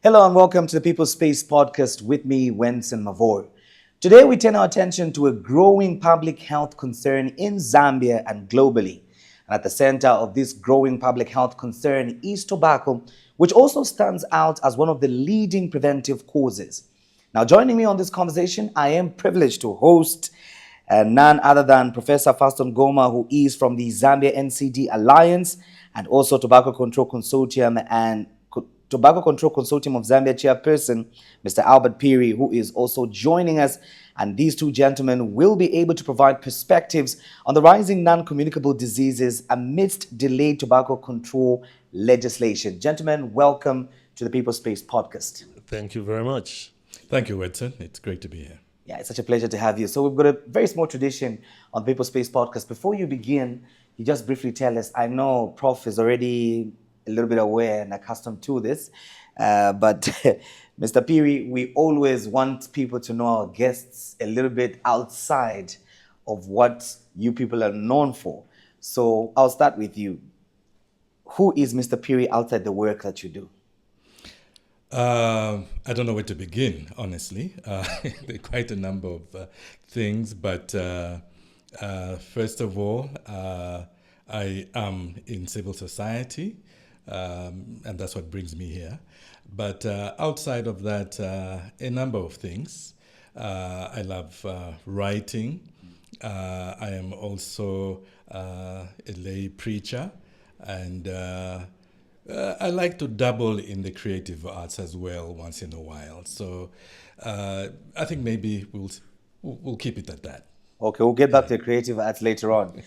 Hello and welcome to the People's Space podcast with me, Wenson Mavor. Today we turn our attention to a growing public health concern in Zambia and globally. And at the center of this growing public health concern is tobacco, which also stands out as one of the leading preventive causes. Now, joining me on this conversation, I am privileged to host none other than Professor Faston Goma, who is from the Zambia NCD Alliance and also Tobacco Control Consortium and Tobacco Control Consortium of Zambia chairperson, Mr. Albert Phiri, who is also joining us. And these two gentlemen will be able to provide perspectives on the rising non-communicable diseases amidst delayed tobacco control legislation. Gentlemen, welcome to the People's Space podcast. Thank you very much. Thank you, Wedson. It's great to be here. Yeah, it's such a pleasure to have you. So we've got a very small tradition on the People's Space podcast. Before you begin, you just briefly tell us, I know Prof is already a little bit aware and accustomed to this. But Mr. Phiri, we always want people to know our guests a little bit outside of what you people are known for. So I'll start with you. Who is Mr. Phiri outside the work that you do? I don't know where to begin, honestly. There are quite a number of things, but first of all, I am in civil society. And that's what brings me here. But outside of that, a number of things. I love writing. I am also a lay preacher. And I like to dabble in the creative arts as well once in a while. So I think maybe we'll keep it at that. Okay, we'll get back to the creative arts later on.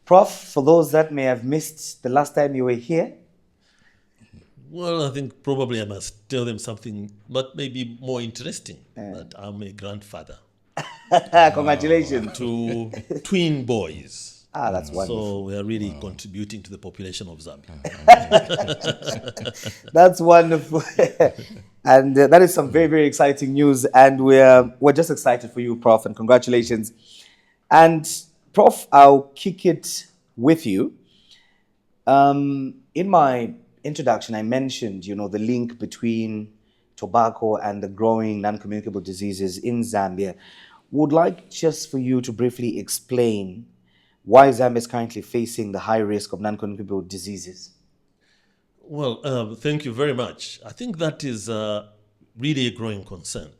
Prof, for those that may have missed the last time you were here, Well, I think probably I must tell them something, but maybe more interesting, that I'm a grandfather congratulations. to twin boys. That's wonderful. So we are really contributing to the population of Zambia. That's wonderful. And that is some very, very exciting news. And we're just excited for you, Prof, and congratulations. And Prof, I'll kick it with you. In my introduction, I mentioned, the link between tobacco and the growing non-communicable diseases in Zambia. Would like just for you to briefly explain why Zambia is currently facing the high risk of non-communicable diseases. Well, thank you very much. I think that is really a growing concern.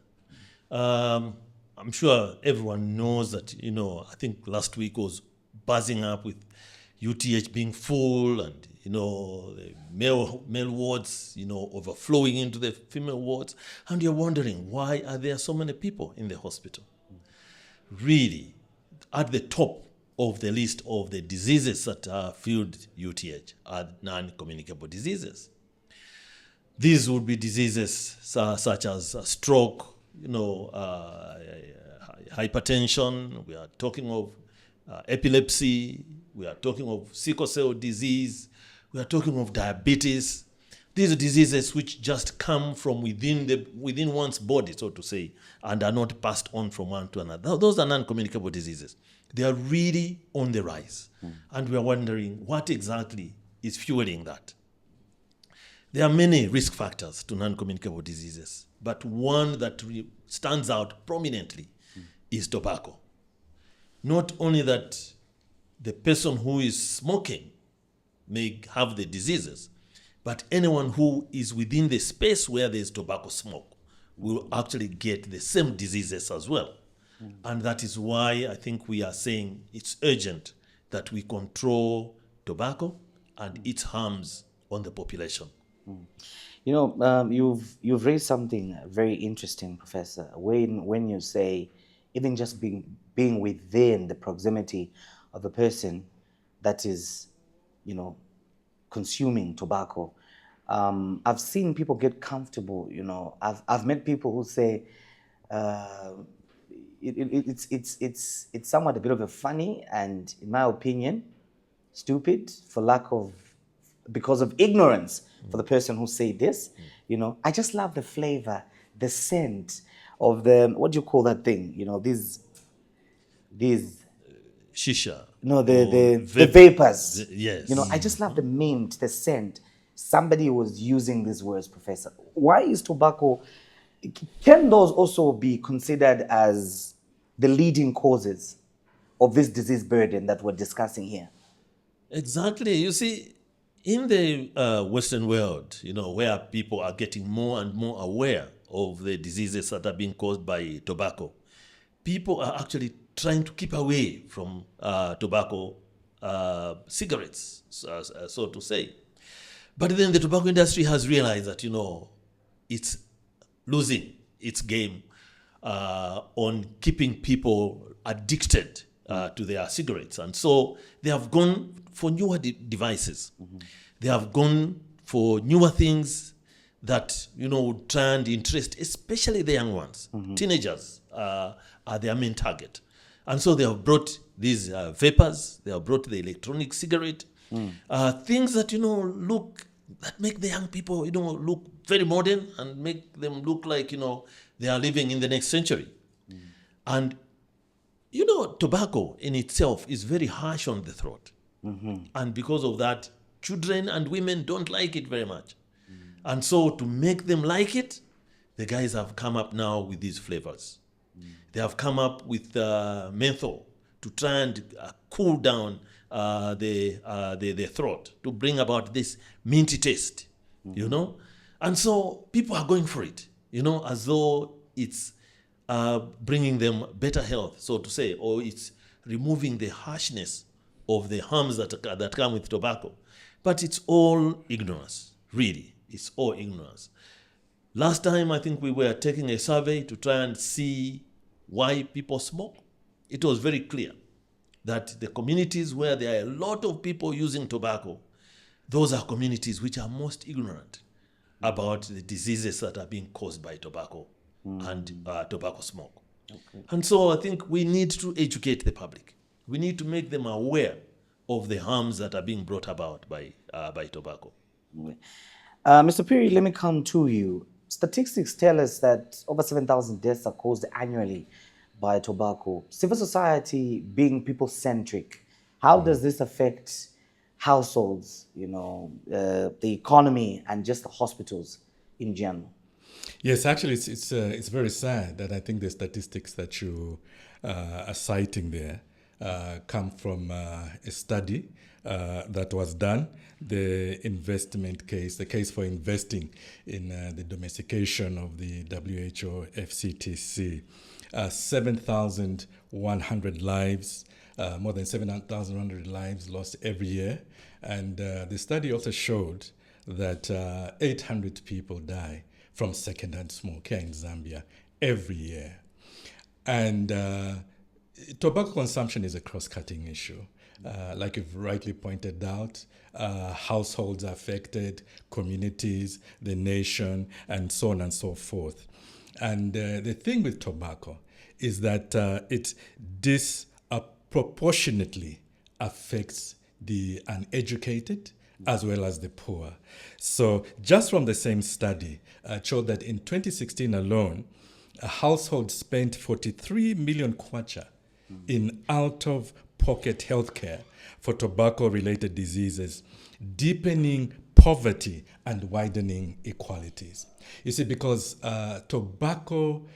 I'm sure everyone knows that, I think last week was buzzing up with UTH being full and, the male wards, overflowing into the female wards. And you're wondering, why are there so many people in the hospital? Really, at the top of the list of the diseases that are fueled UTH are non-communicable diseases. These would be diseases such as stroke, hypertension. We are talking of epilepsy. We are talking of sickle cell disease. We are talking of diabetes. These are diseases which just come from within one's body, so to say, and are not passed on from one to another. Those are non-communicable diseases. They are really on the rise. And we are wondering what exactly is fueling that. There are many risk factors to non-communicable diseases, but one that stands out prominently is tobacco. Not only that the person who is smoking may have the diseases, but anyone who is within the space where there's tobacco smoke will actually get the same diseases as well. And that is why I think we are saying it's urgent that we control tobacco and its harms on the population. You've raised something very interesting, Professor, when you say even just being within the proximity of a person that is, consuming tobacco. I've seen people get comfortable. I've met people who say it's somewhat a bit of a funny and, in my opinion, stupid because of ignorance for the person who say this. I just love the flavor, the scent of the, what do you call that thing? These Shisha. No, the vapors. Yes. I just love the mint, the scent. somebody was using these words, Professor. Why is tobacco, can those also be considered as the leading causes of this disease burden that we're discussing here? Exactly. You see, in the Western world, where people are getting more and more aware of the diseases that are being caused by tobacco, people are actually trying to keep away from tobacco cigarettes, so to say. But then the tobacco industry has realized that, it's losing its game on keeping people addicted to their cigarettes. And so they have gone for newer devices. They have gone for newer things that, would try and interest, especially the young ones. Teenagers are their main target. And so they have brought these vapors, they have brought the electronic cigarette, things that, that make the young people, look very modern and make them look like, they are living in the next century. And, tobacco in itself is very harsh on the throat. And because of that, children and women don't like it very much. And so to make them like it, the guys have come up now with these flavors. They have come up with menthol to try and cool down the throat, to bring about this minty taste, And so people are going for it, as though it's bringing them better health, so to say, or it's removing the harshness of the harms that come with tobacco. But it's all ignorance, really. It's all ignorance. Last time, I think we were taking a survey to try and see why people smoke. It was very clear that the communities where there are a lot of people using tobacco, those are communities which are most ignorant about the diseases that are being caused by tobacco and tobacco smoke. Okay. And so I think we need to educate the public. We need to make them aware of the harms that are being brought about by tobacco. Mr. Piri, let me come to you. Statistics tell us that over 7,000 deaths are caused annually by tobacco. Civil society being people-centric, how does this affect households, the economy, and just the hospitals in general? Yes, actually, it's very sad that I think the statistics that you are citing there come from a study that was done, the investment case, the case for investing in the domestication of the WHO FCTC. 7,100 lives, more than 7,100 lives lost every year. And the study also showed that 800 people die from secondhand smoke here in Zambia every year. And tobacco consumption is a cross-cutting issue. Like you've rightly pointed out, households are affected, communities, the nation, and so on and so forth. And the thing with tobacco is that it disproportionately affects the uneducated as well as the poor. So just from the same study, showed that in 2016 alone, a household spent 43 million kwacha in out-of-pocket healthcare for tobacco-related diseases, deepening poverty and widening inequalities. You see, because tobacco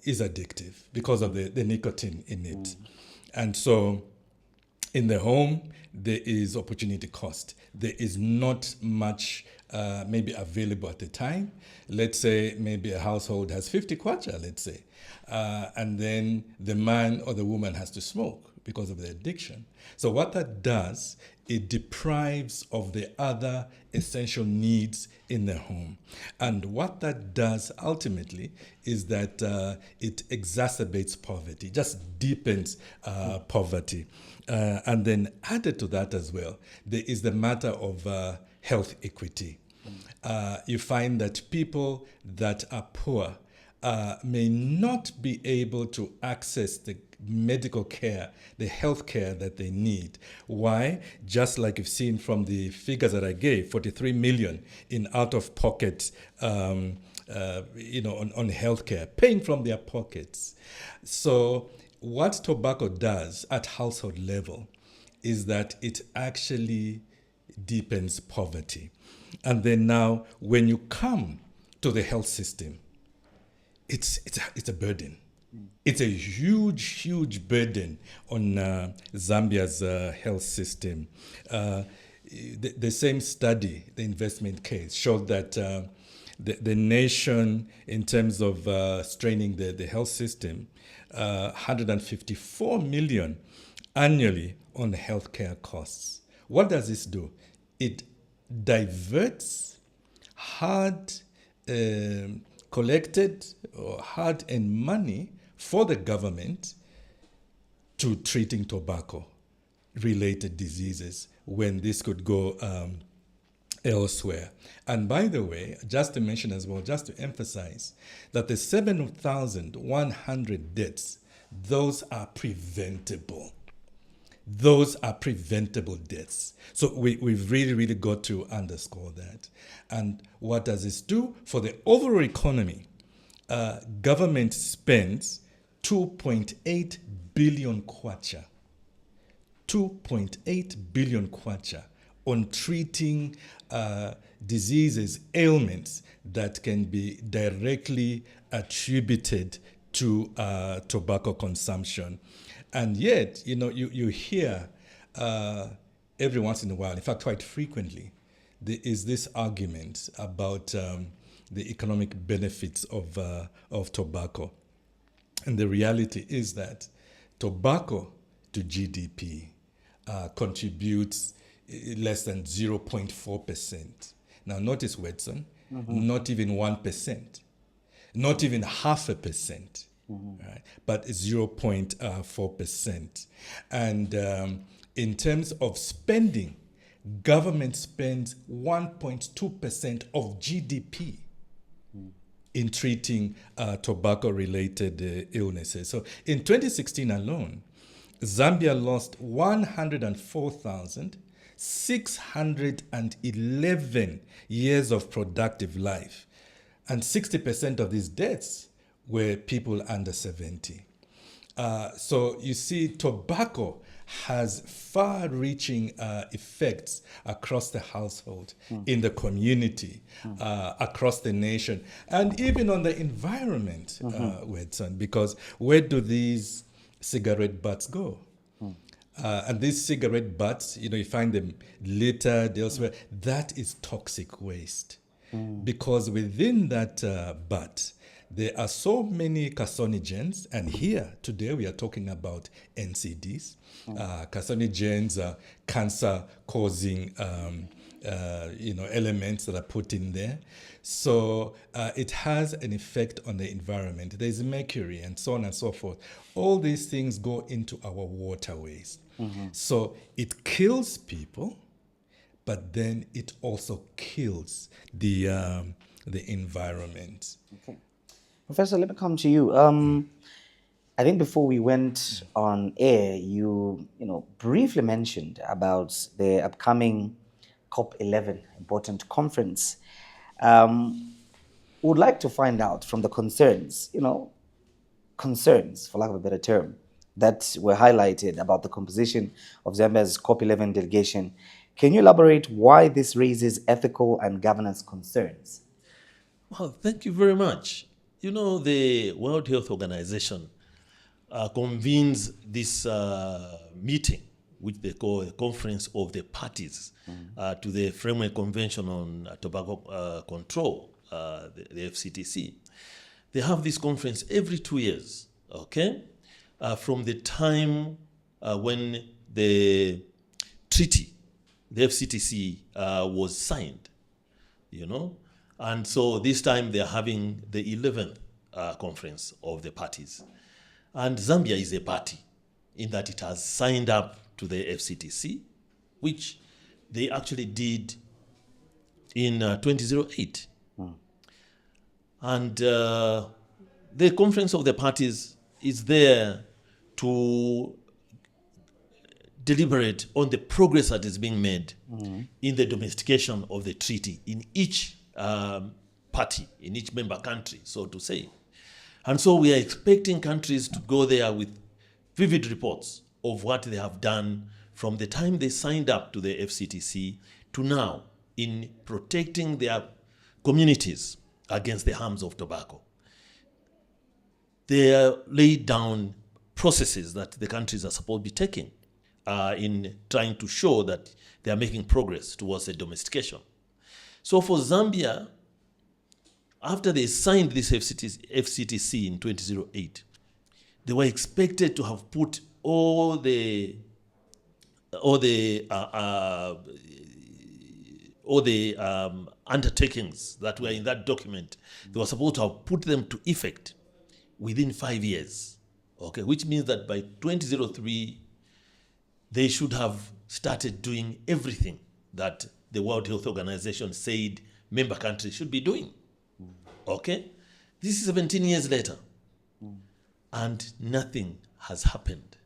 is addictive because of the nicotine in it. And so in the home, there is opportunity cost. There is not much maybe available at the time. Let's say maybe a household has 50 kwacha, let's say. And then the man or the woman has to smoke because of the addiction. So what that does, it deprives of the other essential needs in the home. And what that does ultimately is that it exacerbates poverty, just deepens poverty. And then added to that as well, there is the matter of health equity. You find that people that are poor may not be able to access the medical care, the health care that they need. Why? Just like you've seen from the figures that I gave, 43 million in out-of-pocket, on healthcare, paying from their pockets. So what tobacco does at household level is that it actually deepens poverty. And then now, when you come to the health system, it's a burden. It's a huge burden on Zambia's health system. The same study, the investment case, showed that the nation, in terms of straining the health system, 154 million annually on healthcare costs. What does this do? It diverts hard collected or hard-earned money for the government to treating tobacco-related diseases when this could go elsewhere. And by the way, just to mention as well, just to emphasize, that the 7,100 deaths, those are preventable. Those are preventable deaths. So we've really got to underscore that. And what does this do? For the overall economy, government spends 2.8 billion kwacha. 2.8 billion kwacha on treating diseases, ailments that can be directly attributed to tobacco consumption. And yet, you hear every once in a while, in fact, quite frequently, there is this argument about the economic benefits of tobacco. And the reality is that tobacco to GDP contributes less than 0.4%. Now, notice, Wedson, not even 1%, not even 0.5%. Right? But 0.4%. And in terms of spending, government spends 1.2% of GDP in treating tobacco-related illnesses. So in 2016 alone, Zambia lost 104,611 years of productive life. And 60% of these deaths were people under 70. So you see, tobacco has far-reaching effects across the household, in the community, across the nation, and even on the environment, Wedson, because where do these cigarette butts go? And these cigarette butts, you find them littered elsewhere. That is toxic waste. Because within that butt, there are so many carcinogens, and here today we are talking about NCDs. Carcinogens are cancer-causing elements that are put in there. So it has an effect on the environment. There's mercury and so on and so forth. All these things go into our waterways. So it kills people, but then it also kills the environment. Okay. Professor, let me come to you. I think before we went on air, you briefly mentioned about the upcoming COP11 important conference. Would like to find out from the concerns, for lack of a better term, that were highlighted about the composition of Zambia's COP11 delegation. Can you elaborate why this raises ethical and governance concerns? Well, thank you very much. The World Health Organization convenes this meeting, which they call a Conference of the Parties to the Framework Convention on Tobacco Control, the FCTC. They have this conference every 2 years, okay? From the time when the treaty, the FCTC, was signed, And so this time they're having the 11th conference of the parties. And Zambia is a party in that it has signed up to the FCTC, which they actually did in 2008. And the Conference of the Parties is there to deliberate on the progress that is being made in the domestication of the treaty in each party, in each member country, so to say. And so we are expecting countries to go there with vivid reports of what they have done from the time they signed up to the FCTC to now, in protecting their communities against the harms of tobacco. They laid down processes that the countries are supposed to be taking in trying to show that they are making progress towards a domestication. So for Zambia, after they signed this FCTC in 2008, they were expected to have put all the undertakings that were in that document. They were supposed to have put them to effect within 5 years, okay, which means that by 2003, they should have started doing everything that the World Health Organization said member countries should be doing, okay? This is 17 years later, and nothing has happened.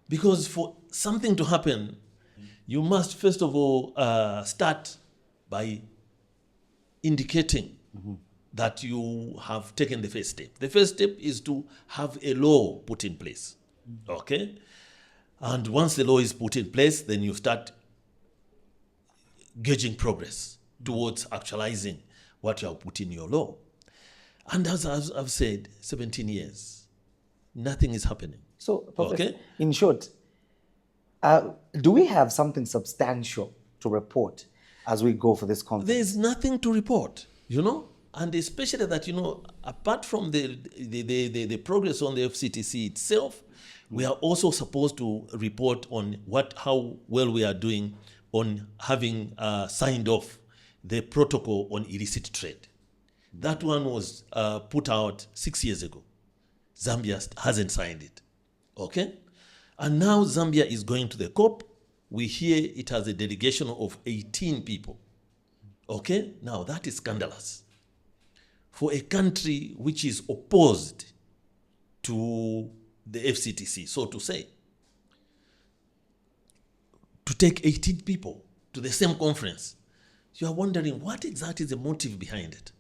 Because for something to happen, you must first of all start by indicating that you have taken the first step. The first step is to have a law put in place, okay? And once the law is put in place, then you start gauging progress towards actualizing what you have put in your law. And as I've said, 17 years, nothing is happening. So, Professor, Okay. in short, do we have something substantial to report as we go for this conference? There's nothing to report, you know? And especially that, you know, apart from the progress on the FCTC itself, we are also supposed to report on how well we are doing on having signed off the protocol on illicit trade. That one was put out 6 years ago. Zambia hasn't signed it, okay? And now Zambia is going to the COP. We hear it has a delegation of 18 people, okay? Now that is scandalous. For a country which is opposed to the FCTC, so to say, to take 18 people to the same conference, you are wondering what exactly is the motive behind it.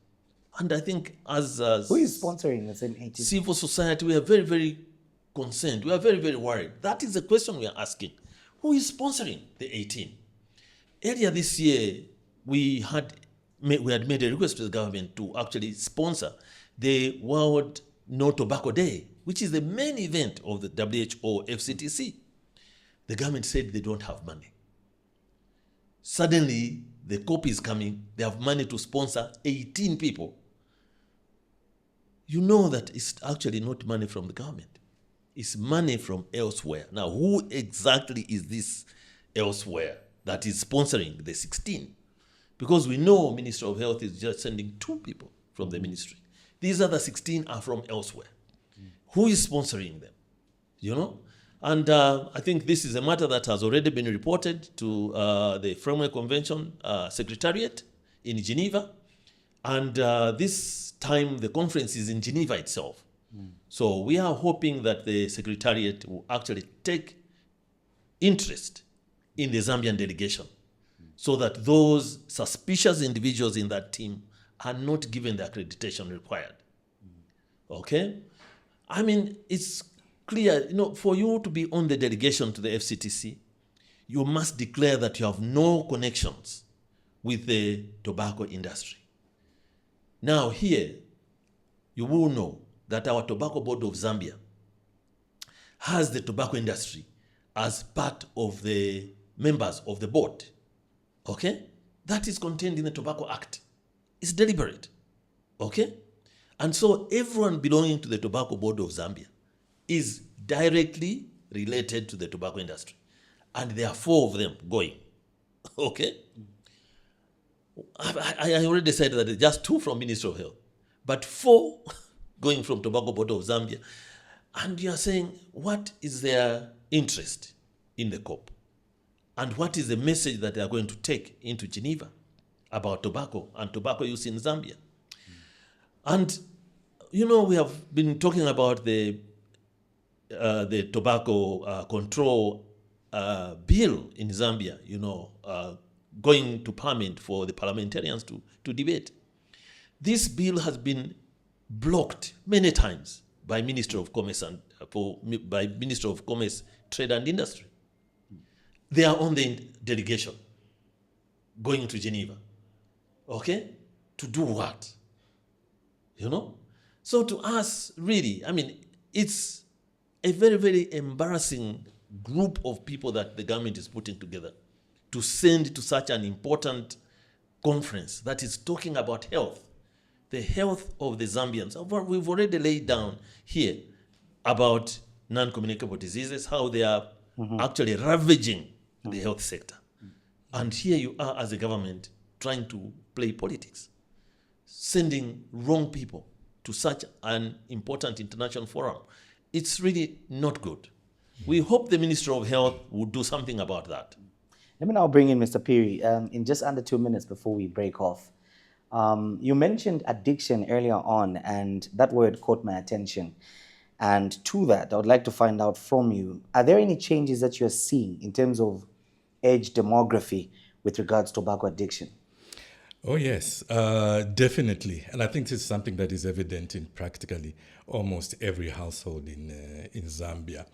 And I think as Who is sponsoring the same 18? civil society, we are very, very concerned. We are very, very worried. That is the question we are asking. Who is sponsoring the 18? Earlier this year, we had made a request to the government to actually sponsor the World No Tobacco Day, which is the main event of the WHO FCTC. The government said they don't have money. Suddenly, the COP is coming. They have money to sponsor 18 people. You know that it's actually not money from the government. It's money from elsewhere. Now, who exactly is this elsewhere that is sponsoring the 16? Because we know Minister of Health is just sending 2 people from the ministry. These other 16 are from elsewhere. Who is sponsoring them? You know? And I think this is a matter that has already been reported to the Framework Convention Secretariat in Geneva. And this time the conference is in Geneva itself. So we are hoping that the Secretariat will actually take interest in the Zambian delegation so that those suspicious individuals in that team are not given the accreditation required. Okay? I mean, it's clear, you know, for you to be on the delegation to the FCTC, you must declare that you have no connections with the tobacco industry. Now here, you will know that our Tobacco Board of Zambia has the tobacco industry as part of the members of the board. Okay? That is contained in the Tobacco Act. It's deliberate. Okay? And so everyone belonging to the Tobacco Board of Zambia is directly related to the tobacco industry. And there are 4 of them going. Okay? I already said that it's just 2 from Ministry of Health, but 4 going from Tobacco Board of Zambia. And you are saying, what is their interest in the COP? And what is the message that they are going to take into Geneva about tobacco and tobacco use in Zambia? And, you know, we have been talking about the tobacco control bill in Zambia, you know, going to Parliament for the parliamentarians to debate. This bill has been blocked many times by Minister of Commerce by Minister of Commerce, Trade and Industry. They are on the delegation. going to Geneva. Okay? To do what? You know? So to us, really, I mean, it's a very, very embarrassing group of people that the government is putting together to send to such an important conference that is talking about health, the health of the Zambians. We've already laid down here about non-communicable diseases, how they are actually ravaging the health sector. And here you are as a government trying to play politics, sending wrong people to such an important international forum. It's really not good. We hope the Ministry of Health will do something about that. Let me now bring in Mr. Piri in just under 2 minutes before we break off. You mentioned addiction earlier on, and that word caught my attention. And to that, I would like to find out from you, are there any changes that you're seeing in terms of age demography with regards to tobacco addiction? Oh, yes, definitely. And I think this is something that is evident in practically almost every household in Zambia.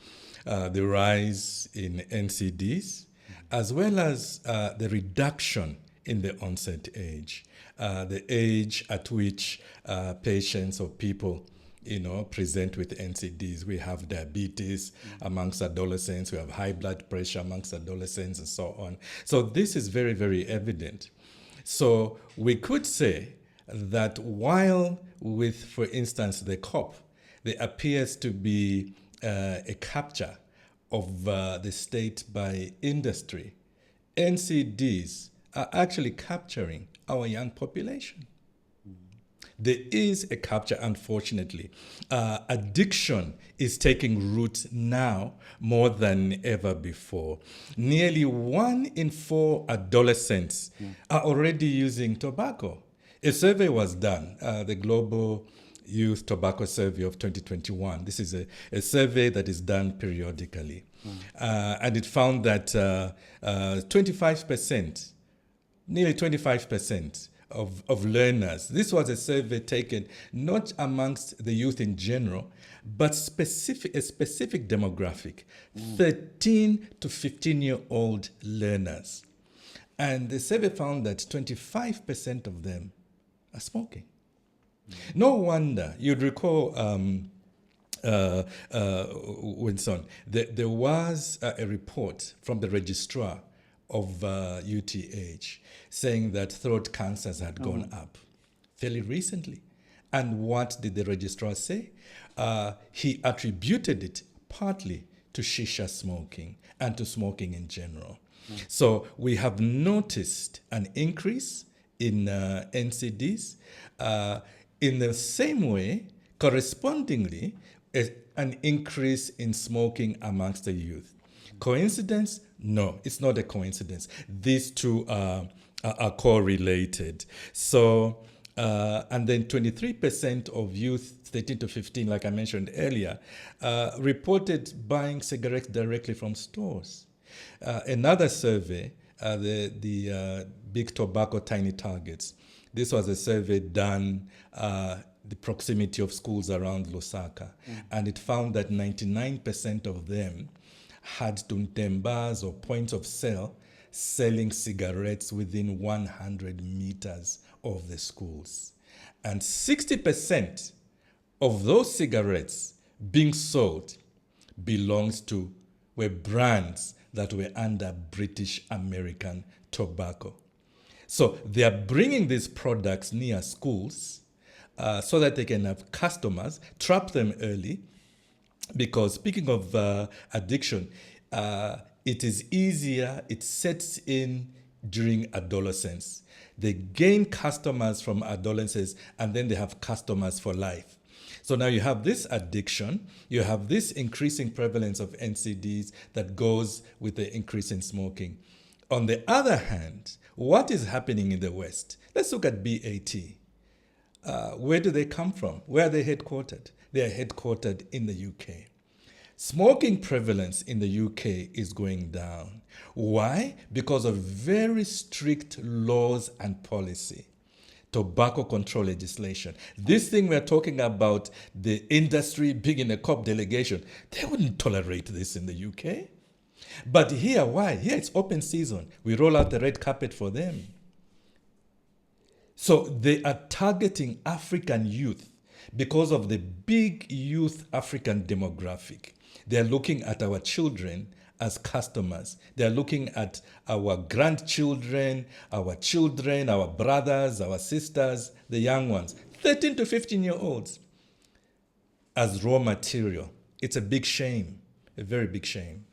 The rise in NCDs, as well as the reduction in the onset age, the age at which patients or people present with NCDs. We have diabetes amongst adolescents, we have high blood pressure amongst adolescents, and so on. So this is very, very evident. So we could say that while with, for instance, the COP, there appears to be a capture of the state by industry, NCDs are actually capturing our young population. There is a capture, unfortunately. Addiction is taking root now more than ever before. Nearly 1 in 4 adolescents are already using tobacco. A survey was done, the Global Youth Tobacco Survey of 2021. This is a survey that is done periodically. And it found that 25%, nearly 25%, of learners. This was a survey taken not amongst the youth in general, but a specific demographic, 13 to 15-year-old learners. And the survey found that 25% of them are smoking. No wonder, you'd recall, Winston, there was a report from the registrar of UTH saying that throat cancers had gone up fairly recently. And what did the registrar say? He attributed it partly to shisha smoking and to smoking in general. So we have noticed an increase in NCDs. In the same way, correspondingly, an increase in smoking amongst the youth. Coincidence? No, it's not a coincidence. These two are correlated. So, and then 23% of youth 13 to 15, like I mentioned earlier, reported buying cigarettes directly from stores. Another survey, the Big Tobacco Tiny Targets. This was a survey done the proximity of schools around Lusaka, and it found that 99% of them had tuntembas or points of sale selling cigarettes within 100 meters of the schools. And 60% of those cigarettes being sold were brands that were under British American tobacco. So they are bringing these products near schools so that they can have customers, trap them early, because speaking of addiction, it is easier, it sets in during adolescence. They gain customers from adolescence, and then they have customers for life. So now you have this addiction, you have this increasing prevalence of NCDs that goes with the increase in smoking. On the other hand, what is happening in the West? Let's look at BAT. Where do they come from? Where are they headquartered? They are headquartered in the UK. Smoking prevalence in the UK is going down. Why? Because of very strict laws and policy. Tobacco control legislation. This thing we're talking about, the industry being in a COP delegation, they wouldn't tolerate this in the UK. But here, why? Here it's open season. We roll out the red carpet for them. So they are targeting African youth because of the big youth African demographic. They're looking at our children as customers. They're looking at our grandchildren, our children, our brothers, our sisters, the young ones, 13 to 15-year-olds, as raw material. It's a big shame, a very big shame.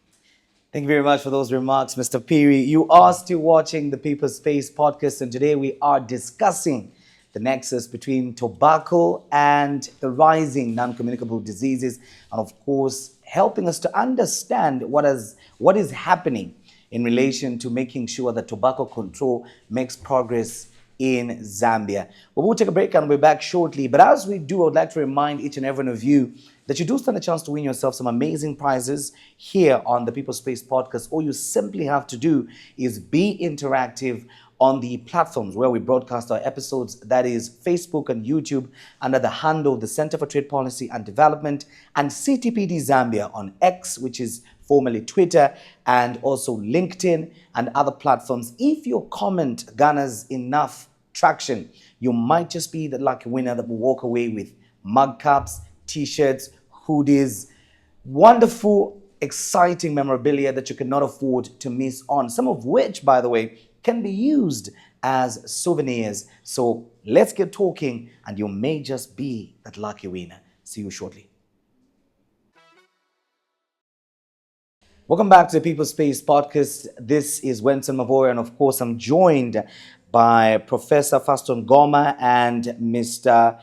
Thank you very much for those remarks, Mr. Piri. You are still watching the People's Space podcast, and today we are discussing the nexus between tobacco and the rising non-communicable diseases, and of course, helping us to understand what is happening in relation to making sure that tobacco control makes progress in Zambia. Well, we'll take a break and we'll be back shortly. But as we do, I would like to remind each and every one of you that you do stand a chance to win yourself some amazing prizes here on the People's Space podcast. All you simply have to do is be interactive on the platforms where we broadcast our episodes, that is Facebook and YouTube, under the handle the Center for Trade Policy and Development, and CTPD Zambia on X, which is formerly Twitter, and also LinkedIn and other platforms. If your comment garners enough traction, you might just be the lucky winner that will walk away with mug cups, t-shirts, hoodies, wonderful, exciting memorabilia that you cannot afford to miss on, some of which, by the way, can be used as souvenirs. So let's get talking, and you may just be that lucky winner. See you shortly. Welcome back to the People's Space podcast. This is Wenson Mavoya, and of course, I'm joined by Professor Faston Goma and Mr.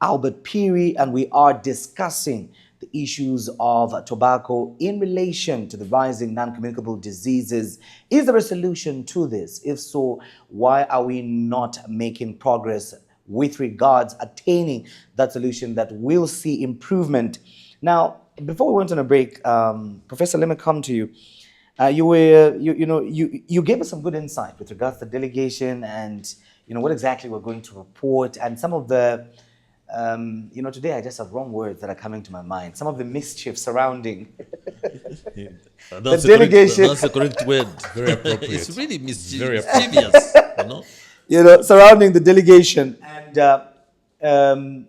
Albert Piri, and we are discussing the issues of tobacco in relation to the rising non-communicable diseases. Is there a solution to this? If so, why are we not making progress with regards attaining that solution that will see improvement? Now, before we went on a break, Professor, let me come to you. You gave us some good insight with regards to the delegation and what exactly we're going to report, and some of the today I just have wrong words that are coming to my mind. Some of the mischief surrounding the delegation. That's the correct word. Very appropriate. It's really Very mischievous, Surrounding the delegation. And,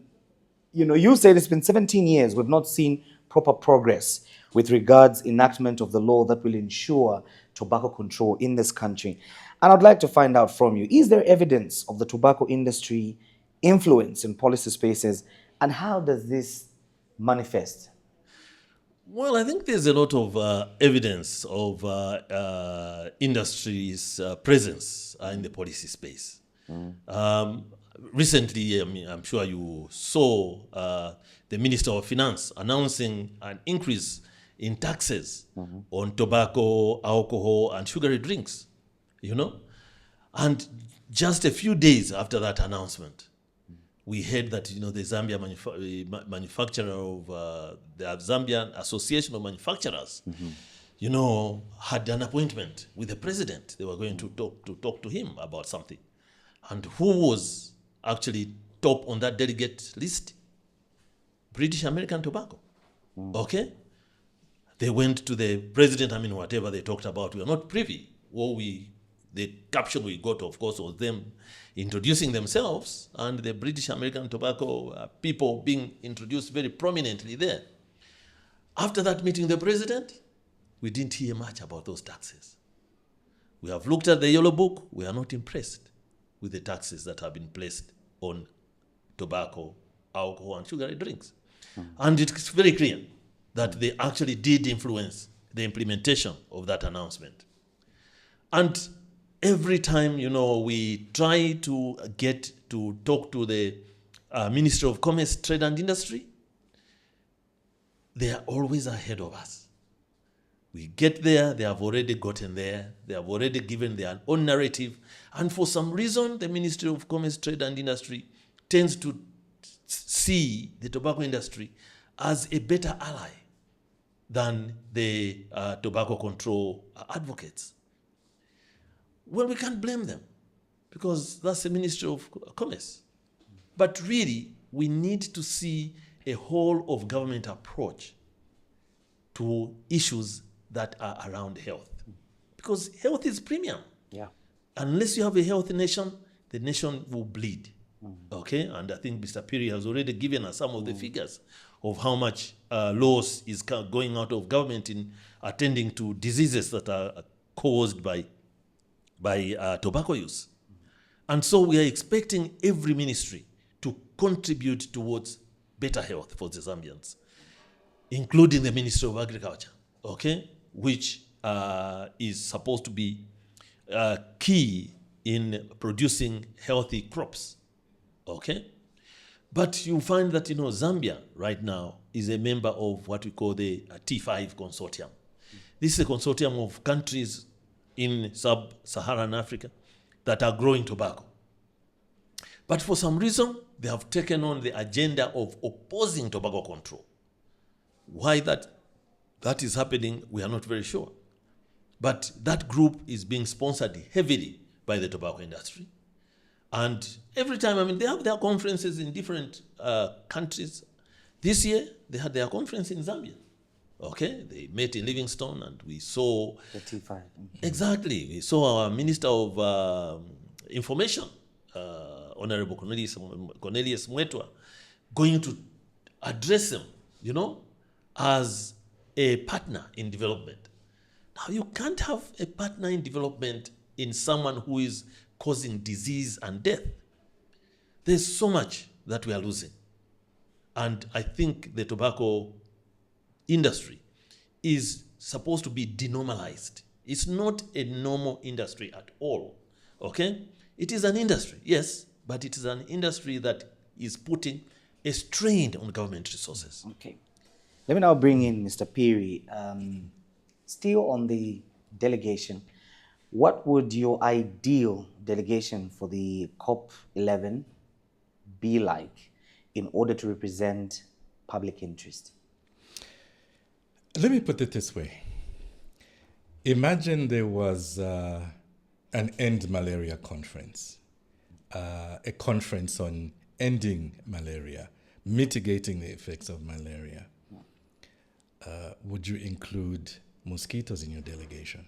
you said it's been 17 years. We've not seen proper progress with regards enactment of the law that will ensure tobacco control in this country. And I'd like to find out from you, is there evidence of the tobacco industry influence in policy spaces, and how does this manifest? Well, I think there's a lot of evidence of industry's presence in the policy space. Recently, I'm sure you saw the Minister of Finance announcing an increase in taxes on tobacco, alcohol, and sugary drinks, And just a few days after that announcement, we heard that the Zambia manufacturer of the Zambian Association of Manufacturers, had an appointment with the president. They were going to talk to him about something, and who was actually top on that delegate list? British American Tobacco. Okay, they went to the president. Whatever they talked about, we are not privy. The caption we got, of course, was them introducing themselves and the British American Tobacco people being introduced very prominently there. After that meeting, the president, we didn't hear much about those taxes. We have looked at the yellow book. We are not impressed with the taxes that have been placed on tobacco, alcohol, and sugary drinks. And it's very clear that they actually did influence the implementation of that announcement. And every time, we try to get to talk to the Ministry of Commerce, Trade and Industry, they are always ahead of us. We get there, they have already gotten there, they have already given their own narrative, and for some reason, the Ministry of Commerce, Trade and Industry tends to see the tobacco industry as a better ally than the tobacco control advocates. Well, we can't blame them because that's the Ministry of Commerce. But really, we need to see a whole of government approach to issues that are around health. Because health is premium. Yeah. Unless you have a healthy nation, the nation will bleed. Okay? And I think Mr. Piri has already given us some of the figures of how much loss is going out of government in attending to diseases that are caused by tobacco use. And so we are expecting every ministry to contribute towards better health for the Zambians, including the Ministry of Agriculture, okay, which is supposed to be key in producing healthy crops, okay? But you find that, Zambia right now is a member of what we call the T5 consortium. This is a consortium of countries in sub-Saharan Africa that are growing tobacco. But for some reason, they have taken on the agenda of opposing tobacco control. Why that is happening, we are not very sure. But that group is being sponsored heavily by the tobacco industry. And every time, they have their conferences in different countries. This year, they had their conference in Zambia. Okay, they met in Livingstone, and we saw The T5. exactly. We saw our Minister of Information, Honorable Cornelius Mwetwa, going to address them, as a partner in development. Now, you can't have a partner in development in someone who is causing disease and death. There's so much that we are losing. And I think the tobacco industry is supposed to be denormalized. It's not a normal industry at all, okay? It is an industry, yes, but it is an industry that is putting a strain on government resources. Okay. Let me now bring in Mr. Piri. Still on the delegation, what would your ideal delegation for the COP11 be like in order to represent public interest? Let me put it this way. Imagine there was an End Malaria conference, a conference on ending malaria, mitigating the effects of malaria. Would you include mosquitoes in your delegation?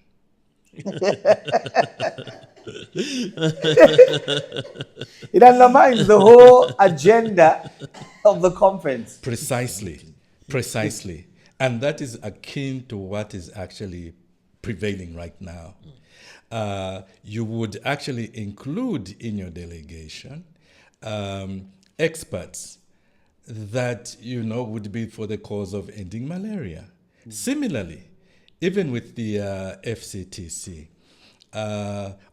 It undermines the whole agenda of the conference. Precisely. And that is akin to what is actually prevailing right now. You would actually include in your delegation experts that would be for the cause of ending malaria. Similarly, even with the FCTC,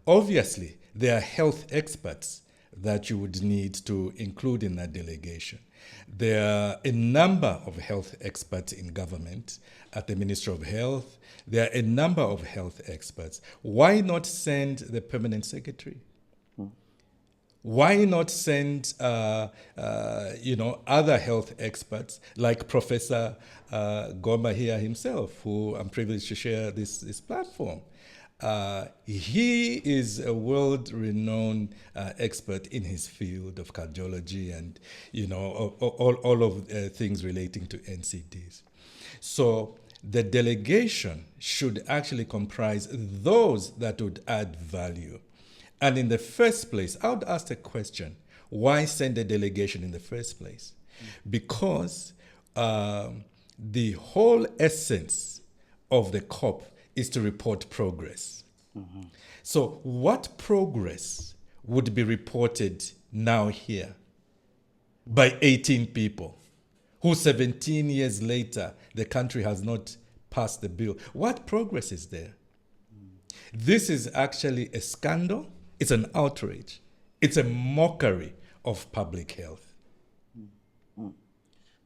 obviously there are health experts that you would need to include in that delegation. There are a number of health experts in government at the Ministry of Health. There are a number of health experts. Why not send the permanent secretary? Why not send, other health experts like Professor Goma here himself, who I'm privileged to share this platform. He is a world-renowned expert in his field of cardiology and, all of things relating to NCDs. So the delegation should actually comprise those that would add value. And in the first place, I would ask the question, why send a delegation in the first place? Because the whole essence of the COP is to report progress. So what progress would be reported now here by 18 people who 17 years later, the country has not passed the bill? What progress is there? This is actually a scandal. It's an outrage. It's a mockery of public health.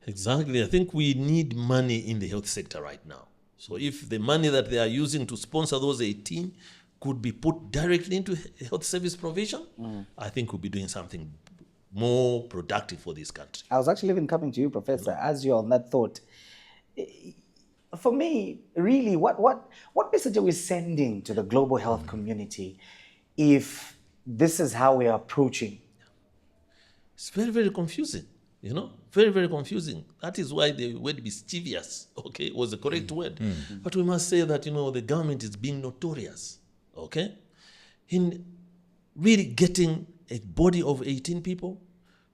Exactly. I think we need money in the health sector right now. So if the money that they are using to sponsor those 18 could be put directly into health service provision, I think we'll be doing something more productive for this country. I was actually even coming to you, Professor, as you're on that thought. For me, really, what message are we sending to the global health community if this is how we are approaching? It's very, very confusing. Very, very confusing. That is why the word mischievous, okay, was the correct word. But we must say that, the government is being notorious, okay, in really getting a body of 18 people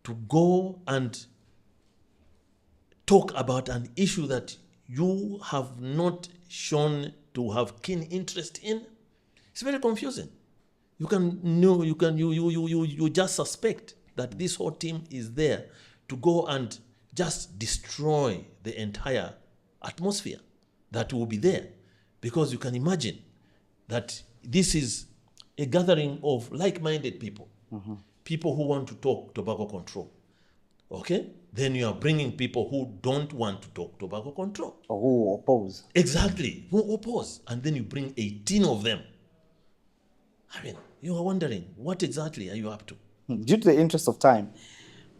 to go and talk about an issue that you have not shown to have keen interest in. It's very confusing. You just suspect that this whole team is there to go and just destroy the entire atmosphere that will be there. Because you can imagine that this is a gathering of like-minded people, people who want to talk tobacco control. Okay? Then you are bringing people who don't want to talk tobacco control. Or who oppose. Exactly, who oppose. And then you bring 18 of them. I mean, you are wondering, what exactly are you up to? Due to the interest of time,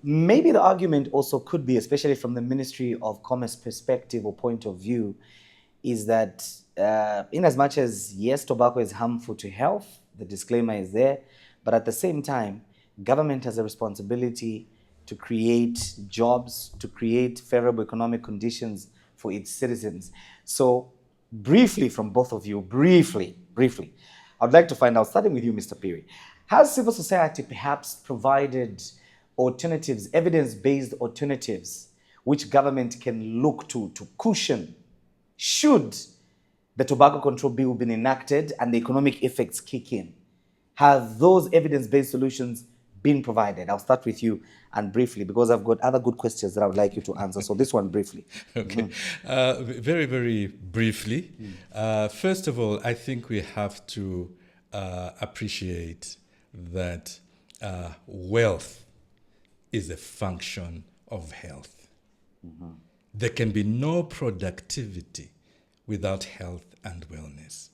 maybe the argument also could be, especially from the Ministry of Commerce perspective or point of view, is that in as much as, yes, tobacco is harmful to health, the disclaimer is there, but at the same time, government has a responsibility to create jobs, to create favorable economic conditions for its citizens. So briefly from both of you, briefly, I'd like to find out, starting with you, Mr. Piri, has civil society perhaps provided alternatives, evidence-based alternatives, which government can look to cushion should the tobacco control bill been enacted and the economic effects kick in? Have those evidence-based solutions been provided? I'll start with you and briefly, because I've got other good questions that I would like you to answer. So this one briefly. Okay. Very, very briefly. First of all, I think we have to appreciate that wealth is a function of health. There can be no productivity without health and wellness.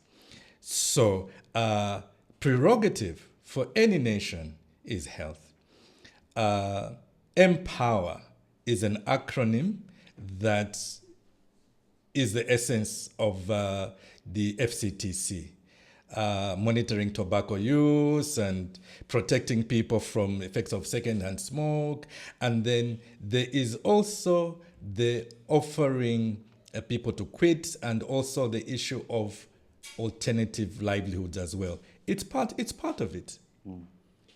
So prerogative for any nation is health. Empower is an acronym that is the essence of the FCTC. Monitoring tobacco use and protecting people from effects of secondhand smoke. And then there is also the offering people to quit, and also the issue of alternative livelihoods as well. It's part of it.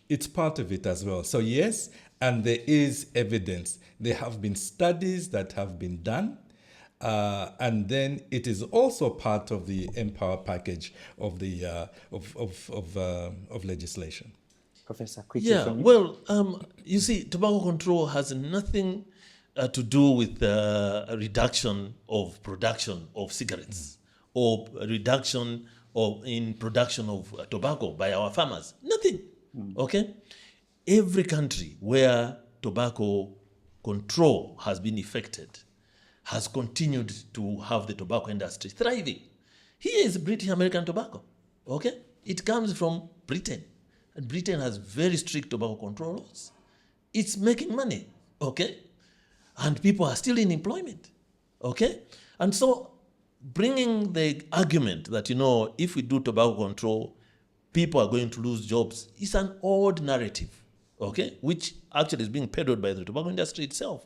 It's part of it as well. So yes, and there is evidence. There have been studies that have been done. And then it is also part of the Empower package of the of legislation. Professor, quickly from you. Well, you see, tobacco control has nothing to do with a reduction of production of cigarettes or a reduction in production of tobacco by our farmers. Nothing. Okay? Every country where tobacco control has been effected has continued to have the tobacco industry thriving. Here is British American tobacco, okay? It comes from Britain, and Britain has very strict tobacco control laws. It's making money, okay? And people are still in employment, okay? And so bringing the argument that, if we do tobacco control, people are going to lose jobs is an old narrative, okay? Which actually is being peddled by the tobacco industry itself.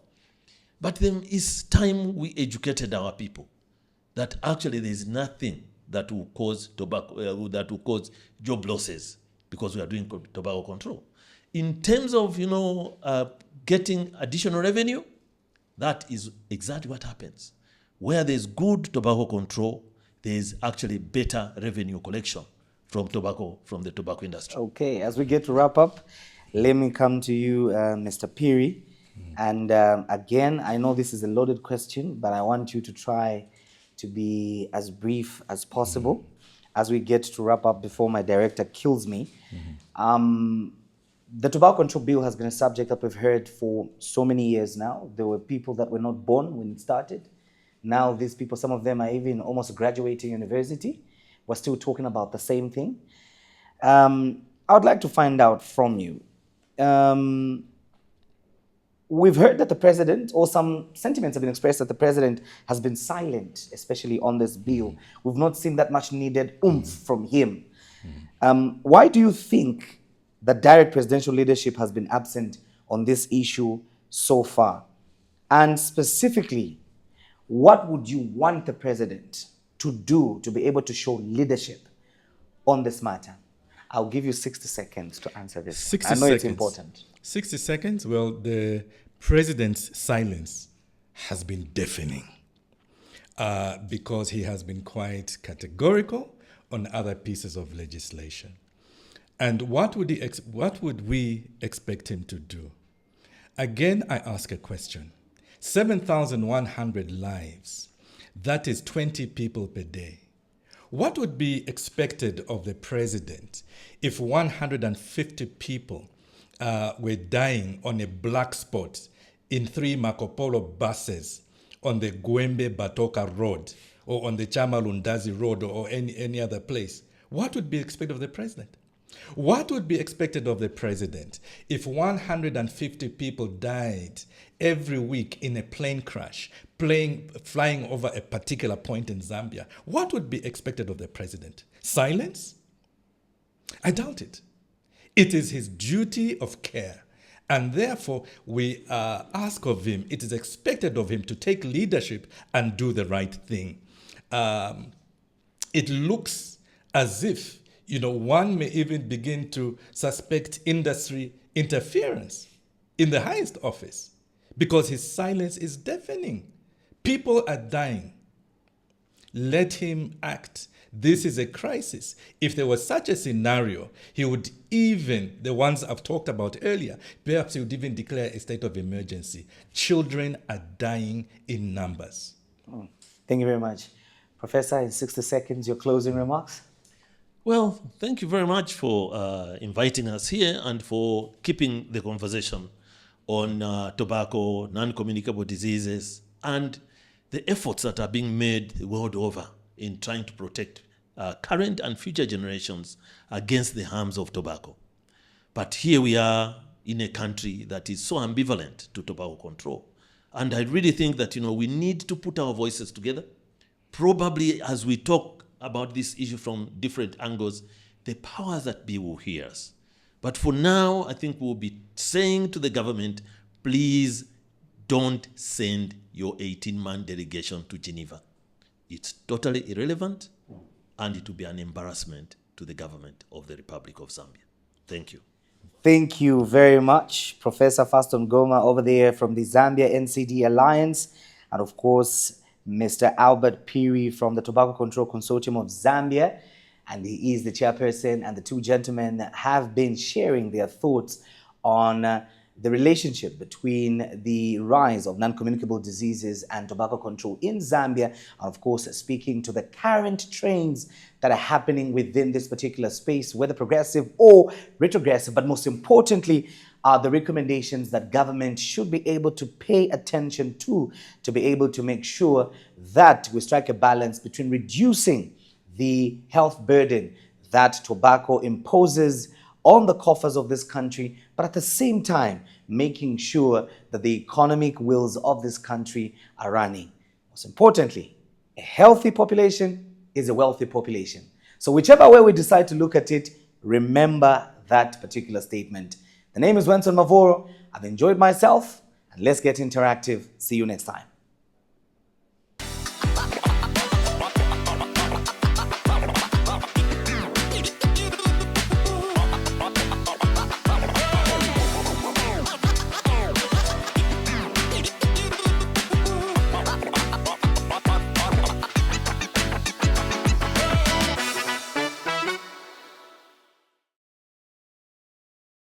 But then it's time we educated our people that actually there is nothing that will cause job losses because we are doing tobacco control. In terms of getting additional revenue, that is exactly what happens. Where there's good tobacco control, there is actually better revenue collection from the tobacco industry. Okay, as we get to wrap up, let me come to you, Mr. Piri. And again, I know this is a loaded question, but I want you to try to be as brief as possible as we get to wrap up before my director kills me. The tobacco control bill has been a subject that we've heard for so many years now. There were people that were not born when it started. Now these people, some of them are even almost graduating university. We're still talking about the same thing. I would like to find out from you. We've heard that the president, or some sentiments have been expressed that the president has been silent, especially on this bill. We've not seen that much needed oomph from him. Why do you think that direct presidential leadership has been absent on this issue so far? And specifically, what would you want the president to do to be able to show leadership on this matter? I'll give you 60 seconds to answer this. 60 I know seconds. it's important. 60 seconds? Well, the president's silence has been deafening because he has been quite categorical on other pieces of legislation. And what would we expect him to do? Again, I ask a question. 7,100 lives, that is 20 people per day. What would be expected of the president if 150 people were dying on a black spot in 3 Marco Polo buses on the Gwembe Batoka Road or on the Chamalundazi Road or any other place? What would be expected of the president? What would be expected of the president if 150 people died every week in a plane crash, flying over a particular point in Zambia? What would be expected of the president? Silence? I doubt it. It is his duty of care. And therefore, we ask of him, it is expected of him to take leadership and do the right thing. It looks as if one may even begin to suspect industry interference in the highest office because his silence is deafening. People are dying. Let him act. This is a crisis. If there was such a scenario, he would even, the ones I've talked about earlier, perhaps he would even declare a state of emergency. Children are dying in numbers. Thank you very much. Professor, in 60 seconds, your closing remarks? Well, thank you very much for inviting us here and for keeping the conversation on tobacco, non-communicable diseases, and the efforts that are being made the world over in trying to protect current and future generations against the harms of tobacco. But here we are in a country that is so ambivalent to tobacco control. And I really think that, we need to put our voices together. Probably as we talk about this issue from different angles, the powers that be will hear us. But for now, I think we'll be saying to the government, please don't send your 18-man delegation to Geneva. It's totally irrelevant, and it will be an embarrassment to the government of the Republic of Zambia. Thank you. Thank you very much, Professor Faston Goma over there from the Zambia NCD Alliance, and of course, Mr. Albert Piri from the Tobacco Control Consortium of Zambia, and he is the chairperson, and the two gentlemen have been sharing their thoughts on the relationship between the rise of non-communicable diseases and tobacco control in Zambia, and of course speaking to the current trends that are happening within this particular space, whether progressive or retrogressive, but most importantly, are the recommendations that government should be able to pay attention to be able to make sure that we strike a balance between reducing the health burden that tobacco imposes on the coffers of this country, but at the same time, making sure that the economic wheels of this country are running. Most importantly, a healthy population is a wealthy population. So whichever way we decide to look at it, remember that particular statement. The name is Wenson Mavoro. I've enjoyed myself, and let's get interactive. See you next time.